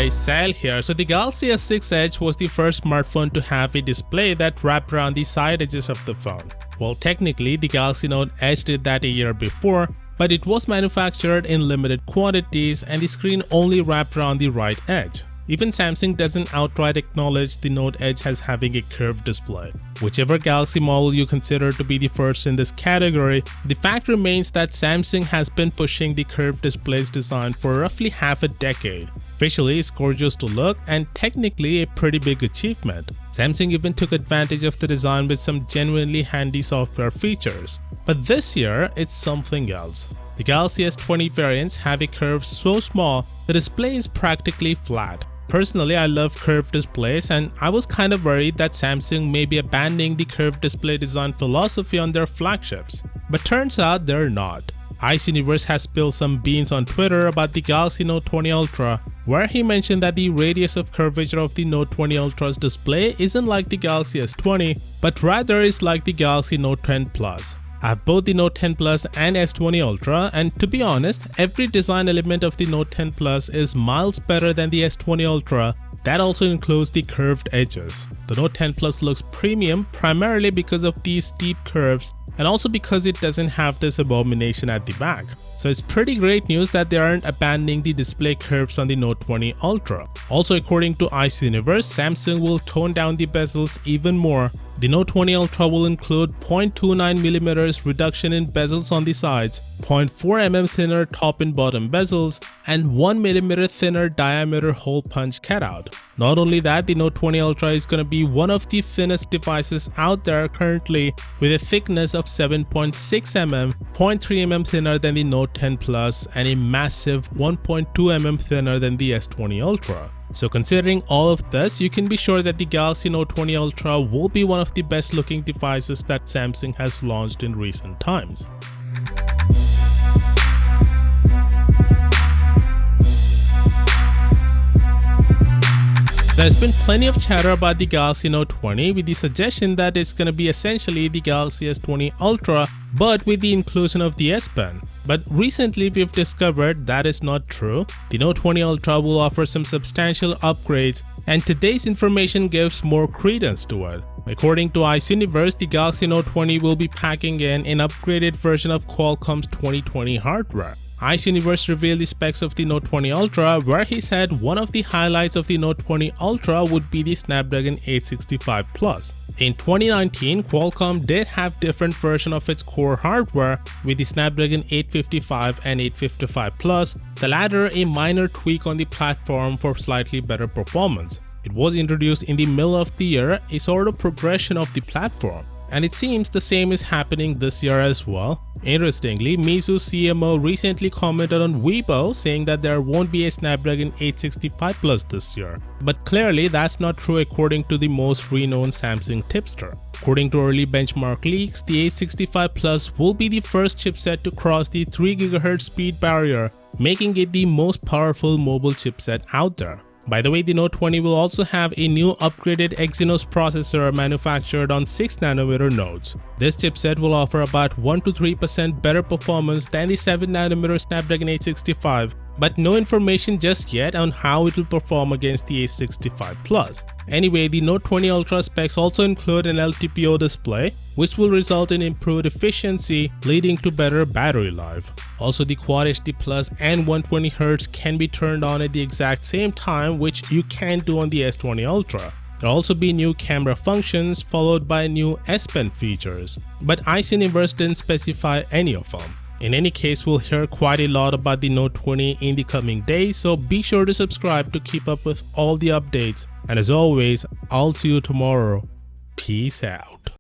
guys, Sal here. So the Galaxy S6 Edge was the first smartphone to have a display that wrapped around the side edges of the phone. Well, technically the Galaxy Note Edge did that a year before, but it was manufactured in limited quantities and the screen only wrapped around the right edge. Even Samsung doesn't outright acknowledge the Note Edge as having a curved display. Whichever Galaxy model you consider to be the first in this category, the fact remains that Samsung has been pushing the curved displays design for roughly half a decade. Visually, it's gorgeous to look and technically a pretty big achievement. Samsung even took advantage of the design with some genuinely handy software features. But this year, it's something else. The Galaxy S20 variants have a curve so small, the display is practically flat. Personally, I love curved displays and I was kind of worried that Samsung may be abandoning the curved display design philosophy on their flagships. But turns out they're not. YESSS has spilled some beans on Twitter about the Galaxy Note 20 Ultra, where he mentioned that the radius of curvature of the Note 20 Ultra's display isn't like the Galaxy S20, but rather is like the Galaxy Note 10 Plus. I have both the Note 10 Plus and S20 Ultra, and to be honest, every design element of the Note 10 Plus is miles better than the S20 Ultra. That also includes the curved edges. The Note 10 Plus looks premium primarily because of these steep curves and also because it doesn't have this abomination at the back. So it's pretty great news that they aren't abandoning the display curves on the Note 20 Ultra. Also, according to YESSS, Samsung will tone down the bezels even more. The Note 20 Ultra will include 0.29mm reduction in bezels on the sides, 0.4mm thinner top and bottom bezels, and 1mm thinner diameter hole punch cutout. Not only that, the Note 20 Ultra is going to be one of the thinnest devices out there currently with a thickness of 7.6mm, 0.3mm thinner than the Note 10 Plus, and a massive 1.2mm thinner than the S20 Ultra. So considering all of this, you can be sure that the Galaxy Note 20 Ultra will be one of the best looking devices that Samsung has launched in recent times. There's been plenty of chatter about the Galaxy Note 20 with the suggestion that it's going to be essentially the Galaxy S20 Ultra but with the inclusion of the S Pen. But recently we've discovered that is not true. The Note 20 Ultra will offer some substantial upgrades and today's information gives more credence to it. According to YESSS, the Galaxy Note 20 will be packing in an upgraded version of Qualcomm's 2020 hardware. YESSS revealed the specs of the Note 20 Ultra, where he said one of the highlights of the Note 20 Ultra would be the Snapdragon 865 Plus. In 2019, Qualcomm did have different versions of its core hardware with the Snapdragon 855 and 855 Plus, the latter a minor tweak on the platform for slightly better performance. It was introduced in the middle of the year, a sort of progression of the platform. And it seems the same is happening this year as well. Interestingly, Meizu's CMO recently commented on Weibo saying that there won't be a Snapdragon 865 Plus this year. But clearly that's not true according to the most renowned Samsung tipster. According to early benchmark leaks, the 865 Plus will be the first chipset to cross the 3 GHz speed barrier, making it the most powerful mobile chipset out there. By the way, the Note 20 will also have a new upgraded Exynos processor manufactured on 6nm nodes. This chipset will offer about 1 to 3% better performance than the 7nm Snapdragon 865, but no information just yet on how it will perform against the 865 Plus. Anyway, the Note 20 Ultra specs also include an LTPO display, which will result in improved efficiency, leading to better battery life. Also, the Quad HD Plus and 120Hz can be turned on at the exact same time, which you can't do on the S20 Ultra. There'll also be new camera functions followed by new S Pen features, but YESSS didn't specify any of them. In any case, we'll hear quite a lot about the Note 20 in the coming days, so be sure to subscribe to keep up with all the updates. And as always, I'll see you tomorrow. Peace out.